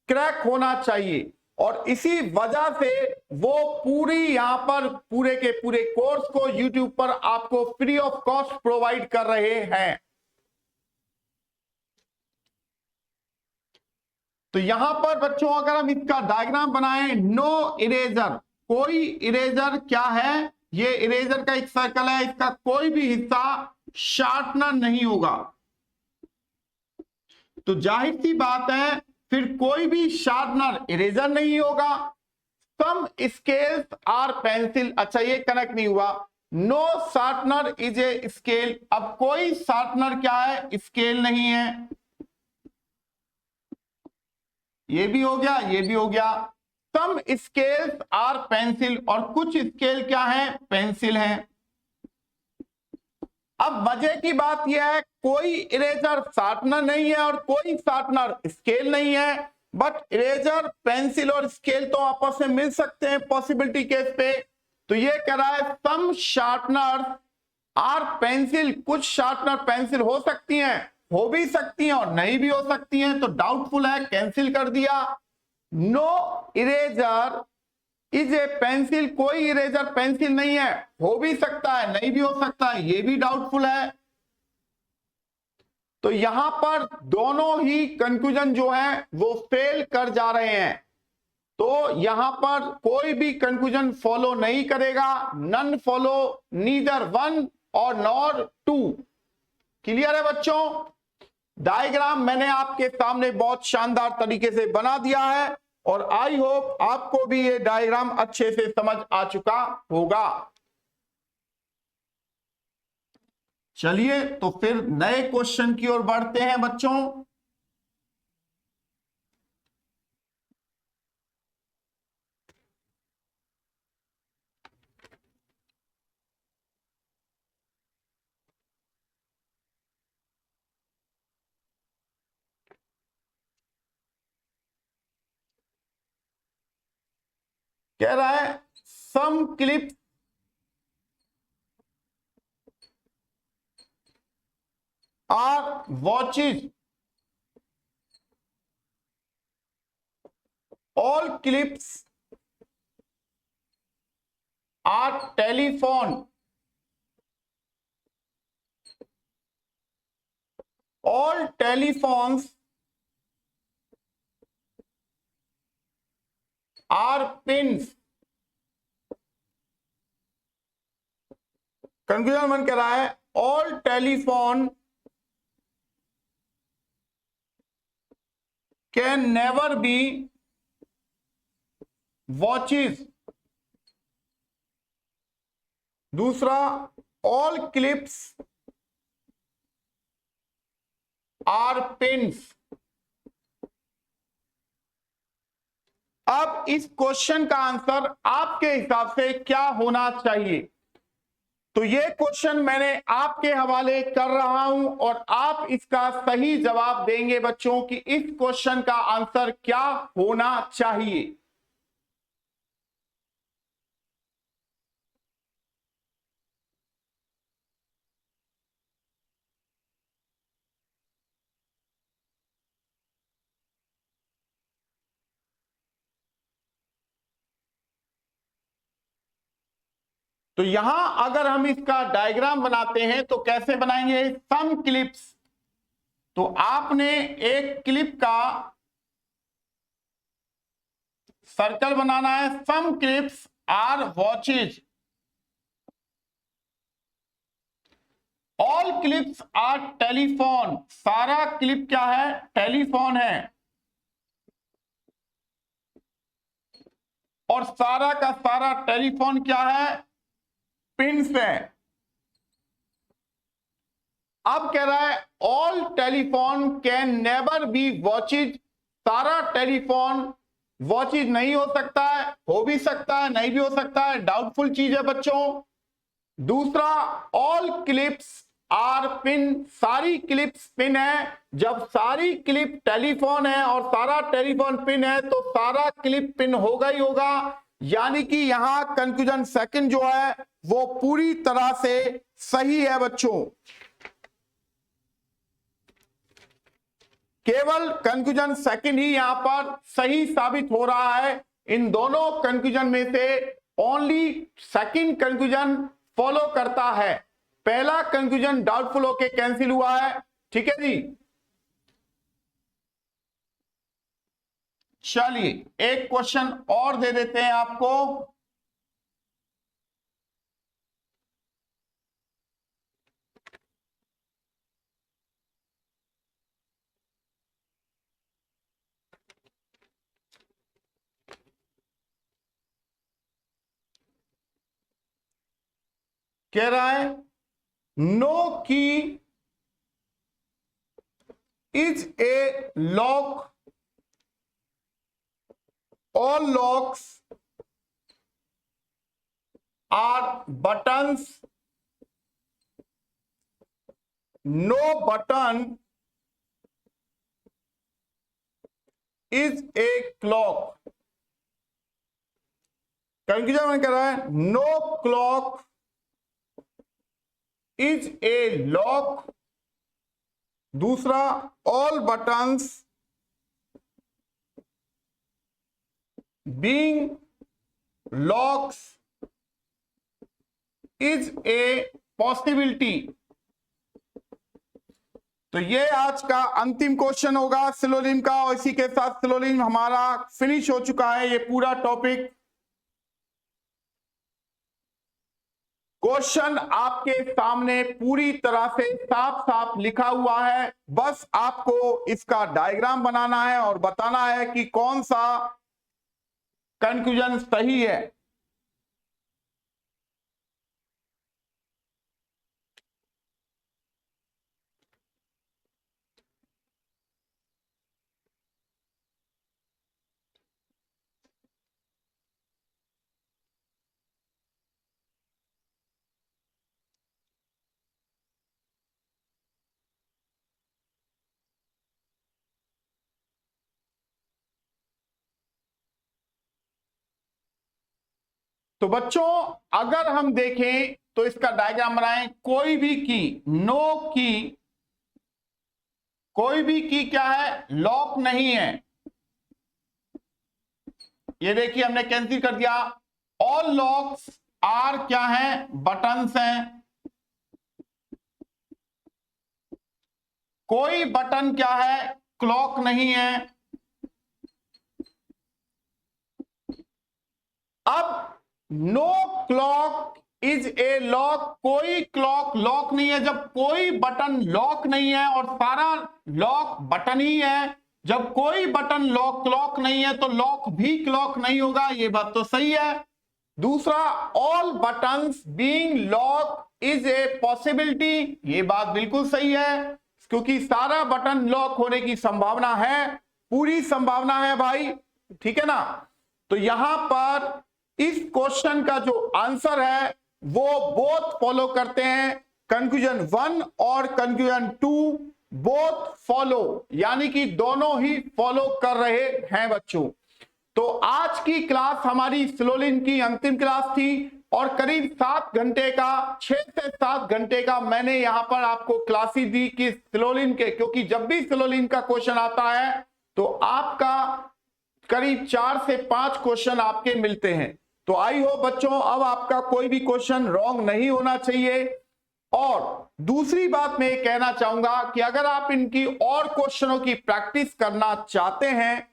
A: क्रैक होना चाहिए, और इसी वजह से वो पूरी यहां पर पूरे के पूरे कोर्स को यूट्यूब पर आपको फ्री ऑफ कॉस्ट प्रोवाइड कर रहे हैं। तो यहां पर बच्चों अगर हम इसका डायग्राम बनाएं, नो इरेजर, कोई इरेजर क्या है, ये इरेजर का एक सर्कल है, इसका कोई भी हिस्सा शार्पनर नहीं होगा। तो जाहिर सी बात है फिर कोई भी शार्पनर इरेजर नहीं होगा। सम स्केल्स आर पेंसिल, अच्छा ये कनेक्ट नहीं हुआ। No sharpener is a scale, अब कोई शार्पनर क्या है, स्केल नहीं है, ये भी हो गया, ये भी हो गया। सम स्केल्स आर पेंसिल, और कुछ स्केल क्या है, पेंसिल है। अब मजे की बात यह है कोई इरेजर शार्पनर नहीं है और कोई शार्पनर स्केल नहीं है, बट इरेजर पेंसिल और स्केल तो आपस में मिल सकते हैं पॉसिबिलिटी केस पे। तो ये कह रहा है सम शार्पनर आर पेंसिल, कुछ शार्पनर पेंसिल हो सकती हैं, हो भी सकती हैं और नहीं भी हो सकती हैं, तो डाउटफुल है, कैंसिल कर दिया। No eraser is a pencil, कोई इरेजर पेंसिल नहीं है, हो भी सकता है नहीं भी हो सकता है, ये भी डाउटफुल है। तो यहां पर दोनों ही कंक्लूजन जो है वो फेल कर जा रहे हैं। तो यहां पर कोई भी कंक्लूजन फॉलो नहीं करेगा, नन फॉलो नीदर वन और नॉर टू। क्लियर है बच्चों? डायग्राम मैंने आपके सामने बहुत शानदार तरीके से बना दिया है और आई होप आपको भी ये डायग्राम अच्छे से समझ आ चुका होगा। चलिए तो फिर नए क्वेश्चन की ओर बढ़ते हैं बच्चों। कह रहा है some clip are watches, all clips are telephone, all telephones are pins. Conclusion one कह रहा है all telephone can never be watches. दूसरा ऑल क्लिप्स आर पिन्स। अब इस क्वेश्चन का आंसर आपके हिसाब से क्या होना चाहिए? तो ये क्वेश्चन मैंने आपके हवाले कर रहा हूं और आप इसका सही जवाब देंगे बच्चों कि इस क्वेश्चन का आंसर क्या होना चाहिए। तो यहां अगर हम इसका डायग्राम बनाते हैं तो कैसे बनाएंगे? सम क्लिप्स, तो आपने एक क्लिप का सर्कल बनाना है। Some clips are watches, all clips are telephone, सारा क्लिप क्या है? टेलीफोन है, और सारा का सारा टेलीफोन क्या है? पिन्स है। अब कह रहा है all telephone can never B watches, सारा टेलीफोन वॉचेज नहीं हो सकता है, हो भी सकता है, नहीं भी हो सकता है, डाउटफुल चीज है बच्चों। दूसरा ऑल क्लिप्स आर पिन, सारी क्लिप्स पिन है। जब सारी क्लिप टेलीफोन है और सारा टेलीफोन पिन है तो सारा क्लिप पिन होगा ही होगा, यानी कि यहां कंक्लूजन सेकंड जो है वो पूरी तरह से सही है बच्चों। केवल कंक्लूजन सेकंड ही यहां पर सही साबित हो रहा है। इन दोनों कंक्लूजन में से ओनली सेकंड कंक्लूजन फॉलो करता है, पहला कंक्लूजन डाउटफुल होके कैंसिल हुआ है। ठीक है जी। चलिए एक क्वेश्चन और दे देते हैं आपको। कह रहा है no key is a lock, all locks are buttons, no button is a clock. Conclusion में कह रहा है no clock is a lock. दूसरा all buttons being locks is a possibility. तो ये आज का अंतिम क्वेश्चन होगा सिलोनिम का, और इसी के साथ सिलोनिम हमारा फिनिश हो चुका है ये पूरा टॉपिक। क्वेश्चन आपके सामने पूरी तरह से साफ साफ लिखा हुआ है, बस आपको इसका डायग्राम बनाना है और बताना है कि कौन सा कंक्लूजन सही है। तो बच्चों अगर हम देखें तो इसका डायग्राम बनाएं, कोई भी की, नो की, कोई भी की क्या है, लॉक नहीं है। ये देखिए हमने कैंसिल कर दिया। ऑल लॉक्स आर क्या है, बटन्स हैं। कोई बटन क्या है, क्लॉक नहीं है। अब no clock is a lock, कोई क्लॉक लॉक नहीं है। जब कोई बटन लॉक नहीं है और सारा लॉक बटन ही है, जब कोई बटन लॉक क्लॉक नहीं है तो लॉक भी क्लॉक नहीं होगा, ये बात तो सही है। दूसरा, all buttons being lock is a possibility, ये बात बिल्कुल सही है, क्योंकि सारा बटन लॉक होने की संभावना है, पूरी संभावना है भाई, ठीक है ना। तो यहां पर इस क्वेश्चन का जो आंसर है वो बोथ फॉलो करते हैं, कंक्लूजन 1 और कंक्लूजन 2 बोथ फॉलो, यानी कि दोनों ही फॉलो कर रहे हैं बच्चों। तो आज की क्लास हमारी सिलोनिम की अंतिम क्लास थी और करीब 7 घंटे का, 6 से 7 घंटे का मैंने यहां पर आपको क्लासेस दी कि सिलोनिम के, क्योंकि जब भी सिलोनिम का क्वेश्चन आता है तो आपका करीब 4 से 5 क्वेश्चन आपके मिलते हैं। तो आई होप बच्चों अब आपका कोई भी क्वेश्चन रॉन्ग नहीं होना चाहिए। और दूसरी बात मैं कहना चाहूंगा कि अगर आप इनकी और क्वेश्चनों की प्रैक्टिस करना चाहते हैं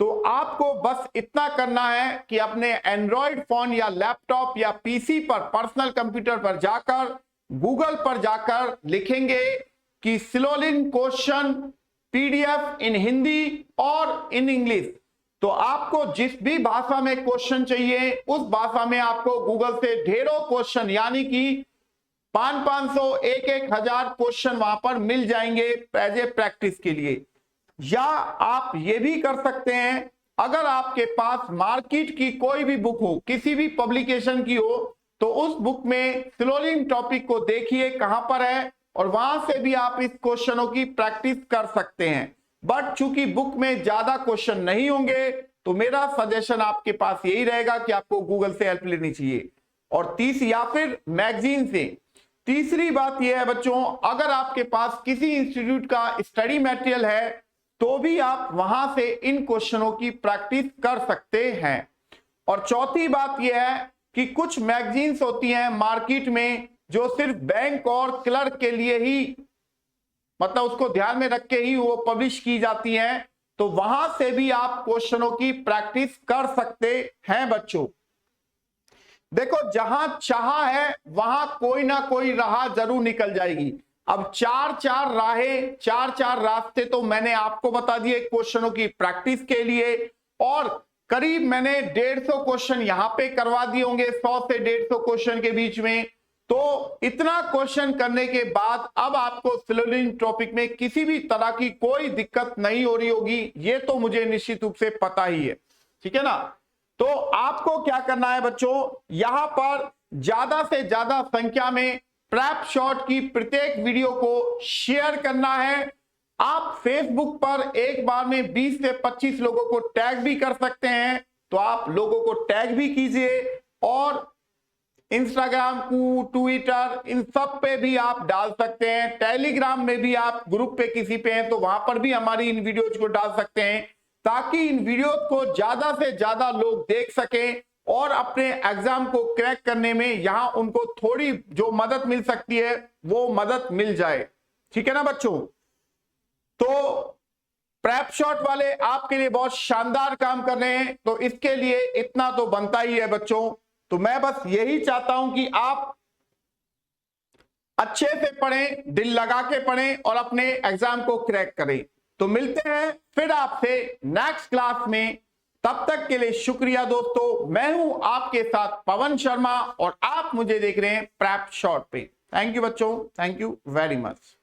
A: तो आपको बस इतना करना है कि अपने एंड्रॉयड फोन या लैपटॉप या पीसी पर, पर्सनल कंप्यूटर पर जाकर, गूगल पर जाकर लिखेंगे कि सिलोनिम क्वेश्चन पीडीएफ इन हिंदी और इन इंग्लिश। तो आपको जिस भी भाषा में क्वेश्चन चाहिए उस भाषा में आपको गूगल से ढेरों क्वेश्चन, यानी कि 500 1,000 क्वेश्चन वहां पर मिल जाएंगे एज ए प्रैक्टिस के लिए। या आप ये भी कर सकते हैं, अगर आपके पास मार्केट की कोई भी बुक हो, किसी भी पब्लिकेशन की हो, तो उस बुक में सिलोनिम टॉपिक को देखिए कहां पर है और वहां से भी आप इस क्वेश्चनों की प्रैक्टिस कर सकते हैं। बट चूंकि बुक में ज्यादा क्वेश्चन नहीं होंगे तो मेरा सजेशन आपके पास यही रहेगा कि आपको गूगल से हेल्प लेनी चाहिए, और या फिर मैगजीन से। तीसरी बात यह है बच्चों, अगर आपके पास किसी इंस्टीट्यूट का स्टडी मटेरियल है तो भी आप वहां से इन क्वेश्चनों की प्रैक्टिस कर सकते हैं। और चौथी बात यह है कि कुछ मैगजीन्स होती हैं मार्केट में जो सिर्फ बैंक और क्लर्क के लिए ही, मतलब उसको ध्यान में रख के ही वो पब्लिश की जाती हैं, तो वहां से भी आप क्वेश्चनों की प्रैक्टिस कर सकते हैं बच्चों। देखो जहां चाह है वहां कोई ना कोई राह जरूर निकल जाएगी। अब 4 रास्ते तो मैंने आपको बता दिए क्वेश्चनों की प्रैक्टिस के लिए, और करीब मैंने 150 क्वेश्चन यहां पे करवा दिए होंगे, 100 से 150 क्वेश्चन के बीच में। तो इतना क्वेश्चन करने के बाद अब आपको सिलोनिम टॉपिक में किसी भी तरह की कोई दिक्कत नहीं हो रही होगी, ये तो मुझे निश्चित रूप से पता ही है, ठीक है ना। तो आपको क्या करना है बच्चों, यहां पर ज्यादा से ज्यादा संख्या में प्रैप शॉट की प्रत्येक वीडियो को शेयर करना है। आप फेसबुक पर एक बार में 20 से 25 लोगों को टैग भी कर सकते हैं, तो आप लोगों को टैग भी कीजिए, और इंस्टाग्राम, ट्विटर, इन सब पे भी आप डाल सकते हैं। टेलीग्राम में भी आप ग्रुप पे किसी पे हैं तो वहां पर भी हमारी इन वीडियोज को डाल सकते हैं, ताकि इन वीडियोज को ज्यादा से ज्यादा लोग देख सकें और अपने एग्जाम को क्रैक करने में यहां उनको थोड़ी जो मदद मिल सकती है वो मदद मिल जाए, ठीक है ना बच्चों। प्रेप शॉट वाले आपके लिए बहुत शानदार काम कर रहे हैं, तो इसके लिए इतना तो बनता ही है बच्चों। तो मैं बस यही चाहता हूं कि आप अच्छे से पढ़ें, दिल लगा के पढ़ें और अपने एग्जाम को क्रैक करें। तो मिलते हैं फिर आपसे नेक्स्ट क्लास में, तब तक के लिए शुक्रिया दोस्तों। मैं हूं आपके साथ पवन शर्मा और आप मुझे देख रहे हैं प्रेप शॉट पे। थैंक यू बच्चों, थैंक यू वेरी मच।